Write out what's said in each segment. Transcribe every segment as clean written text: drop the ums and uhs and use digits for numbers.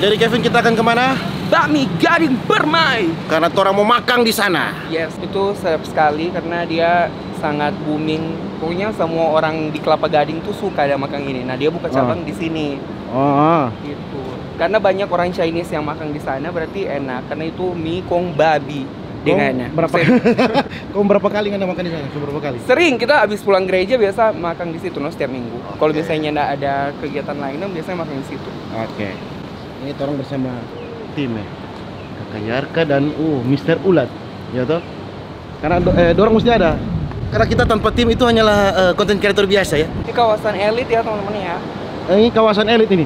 Jadi Kevin, kita akan kemana? Bakmi Gading Permai. Karena orang mau makan di sana. Yes, itu sedap sekali karena dia sangat booming. Pokoknya semua orang di Kelapa Gading tuh suka ada makan ini. Nah, dia buka cabang di sini. Oh. Gitu. Karena banyak orang Chinese yang makan di sana, berarti enak. Karena itu mie kong babi dengannya. Kau berapa kali nggak makan di sana? Berapa kali? Sering, kita habis pulang gereja biasa makan di situ setiap minggu. Kalau misalnya nggak ada kegiatan lain, biasanya makan di situ. Oke. Ini orang bersama tim ya. Kakak Yarka dan Mr. Ulat, ya toh? Karena dorong mesti ada. Karena kita tanpa tim itu hanyalah konten kreator biasa ya. Ini kawasan elit ya teman-teman ya. Ini kawasan elit ini.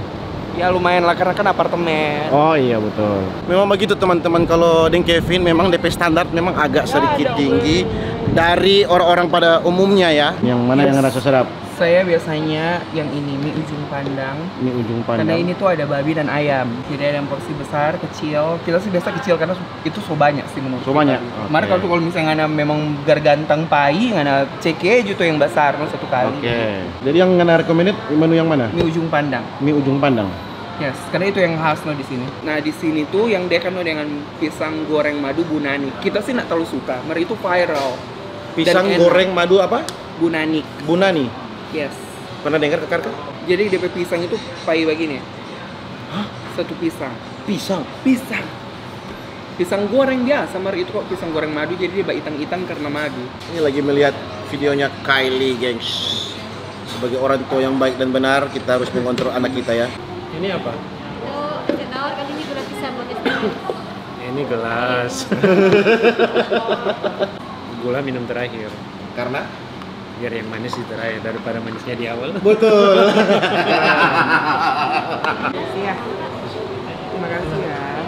Ya lumayan lah karena kan apartemen. Oh iya betul. Memang begitu teman-teman, kalau Deng Kevin memang DP standar memang agak sedikit tinggi dari orang-orang pada umumnya ya. Yang mana yang ngerasa sedap? Saya biasanya yang ini mie ujung pandang. Mie ujung pandang. Karena ini tuh ada babi dan ayam. Jadi ada yang porsi besar, kecil. Kita sih biasa kecil karena itu so banyak sih menurut So banyak. Kemarin kalau misalnya ngana memang gargantang pai, ngana ceke gitu yang besar satu kali. Oke. Jadi yang ngana recommended menu yang mana? Mie ujung pandang. Mie ujung pandang. Yes, karena itu yang khas di sini. Nah di sini tuh yang dia kan dengan pisang goreng madu bunani. Kita sih nggak terlalu suka, mari itu viral. Pisang goreng madu apa? Bunani. Bunani. Yes. Pernah dengar Kak Karka? Jadi DP pisang itu pai begini. Hah? Satu pisang. Pisang. Pisang. Pisang goreng biasa, mari itu kok pisang goreng madu jadi dia hitam-hitam karena madu. Ini lagi melihat videonya Kylie, gengs. Sebagai orang tua yang baik dan benar, kita harus mengontrol anak kita ya. Ini apa? Itu saya tawar kali ini gula pisang buat Ini gelas. Gula minum terakhir. Karena? Biar yang manis di terakhir daripada manisnya di awal. Betul. Makasih ya. Terima kasih ya.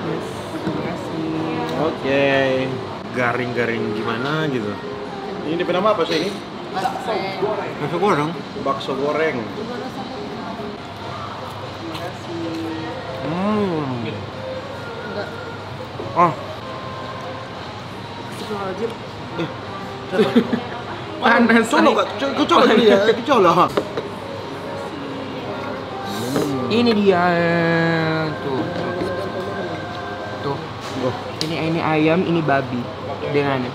Yes, terima kasih. Oke. Garing-garing gimana gitu. Ini DP nama apa sih ini? Bakso goreng. Bakso goreng. Terima kasih. Oh. Astagfirullahaladzim. Panas. Coba tadi ya. Coba. Ini dia tuh. Tuh. Ini ayam, ini babi dengan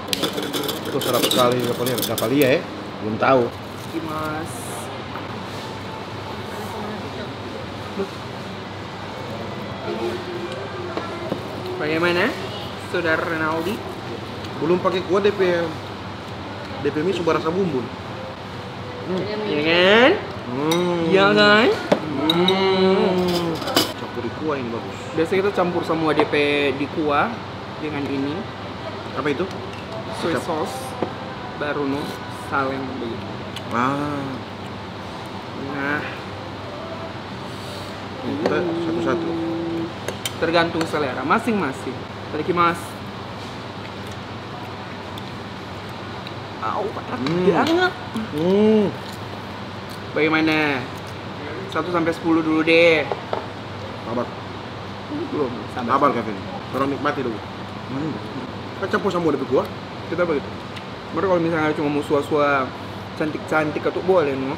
Itu serap sekali siapa lihat ya? Belum tahu. Mas. Bagaimana, Saudara Renaldi? Belum pakai kuah DP mie sudah rasa bumbu. Ya kan? Ya kan? Campur di kuah ini bagus. Biasa kita campur semua DP di kuah dengan ini. Apa itu? Soy sauce baru salem begitu. Nah, Kita satu-satu. tergantung selera masing-masing. Terikimasu. Banget. Bagaimana? 1 sampai 10 dulu deh. Sabar. Belum. Sabar Kevin. Orang nikmati dulu. Kan campur sama DP kuah. Kita begitu. Baru kalau misalnya cuma mau suah-suah cantik-cantik atau boleh no.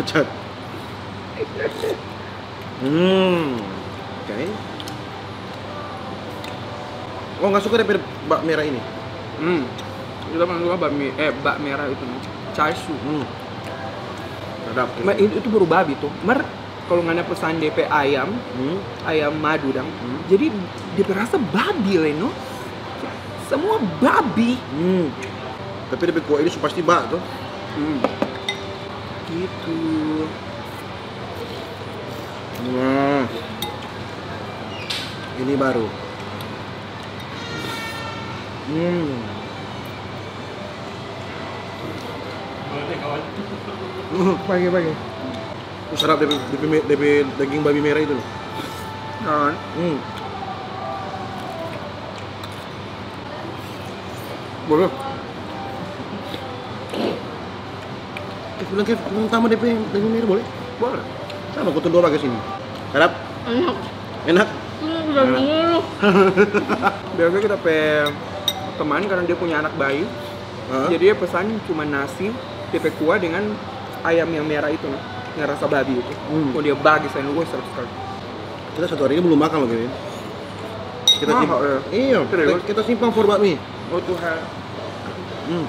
Cat. Oke. Oh, nggak suka DP bak merah ini? Kita suka bak merah itu no. Chashu. Sedap. Itu baru babi tuh. Kalau nggak ada pesan DP ayam, ayam madu dong. Jadi DP rasa babi lah no. Semua babi. Tapi DP kuah ini pasti bak tuh. Gitu. Nah, ini baru. Pagi-pagi. Serap DP daging babi merah itu loh. Kan? Boleh. Bilang Kev, tambah DP daging merah boleh? Boleh. Sama aku dua pakai sini. Sedap? Enak? Biasanya kita teman karena dia punya anak bayi. Jadi dia pesan cuma nasi, DP kuah dengan ayam yang merah itu. ngerasa babi itu. Oh dia bagi saya gue serap sekali. Kita satu hari ini belum makan loh Kevin. Kita Mahal, simpan. ya? Iya, Serius? kita simpan for bakmi. Oh Tuhan. Hmm.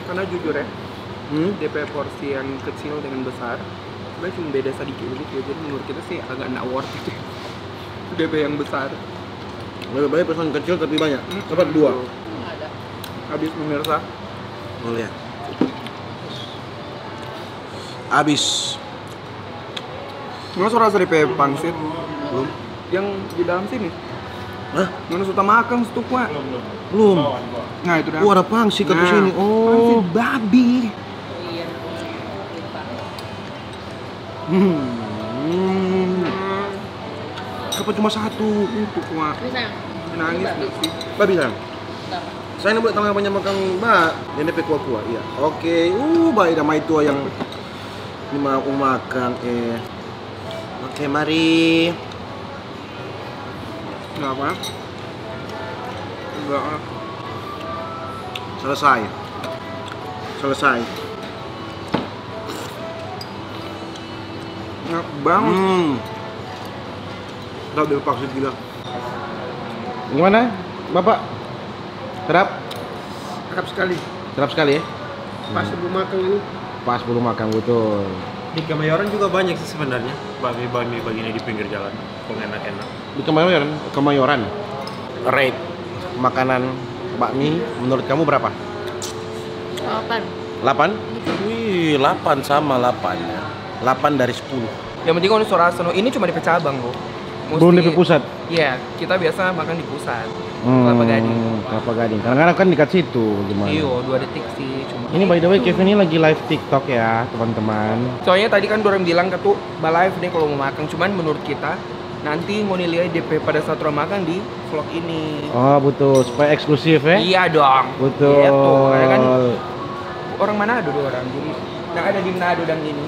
Karena jujur ya, Hmm. DP porsi yang kecil dengan besar sebenarnya cuma beda sedikit gitu ya. Jadi menurut kita sih agak nggak worth it ya. DP yang besar. Lebih baik pesan kecil tapi banyak. Dapat dua. Habis pemirsa. Oh lihat. Habis. Mana suara DP pangsit Belum. yang di dalam sini? Hah? Mana suka makan situ kuat? Belum. Nah itu dah. Oh ada pangsit ke Nah, sini. pangsit Oh. babi. Hmm. Kenapa cuma satu? Itu kuat. Bisa. Nangis nggak sih? Babi sayang. Saya nak boleh tengah banyak makan mbak. Yang DP kuah-kuah. Iya. Oke. Baik dah mai tua yang ini mau makan. Oke mari. Nggak apa? Enggak. Selesai. Selesai. Enak banget. Udah udah pangsit gila. Gimana, Bapak? Sedap? Sedap sekali. Sedap sekali ya? Pas sebelum makan ini. Pas belum makan betul. Di Kemayoran juga banyak sih sebenarnya bakmi-bakmi begini di pinggir jalan, kok enak-enak. Di Kemayoran. Rate makanan bakmi menurut kamu berapa? 8. 8? Wih, 8 sama 8 ya. 8 dari 10. Yang penting kalau suara sono ini cuma di cabang loh. Belum di pusat. Iya, kita biasa makan di pusat. Kelapa Gading. Kelapa Gading. Kadang-kadang kan dekat situ gimana? Iya, 2 detik sih cuma. Ini by the way Kevin ini lagi live TikTok ya, teman-teman. Soalnya tadi kan orang bilang ke tuh live deh kalau mau makan, cuman menurut kita nanti mau nilai DP pada saat orang makan di vlog ini. Oh, betul. Supaya eksklusif ya? Iya dong. Betul. Gitu. Karena kan orang Manado dua orang, jadi nggak ada di Manado dan ini.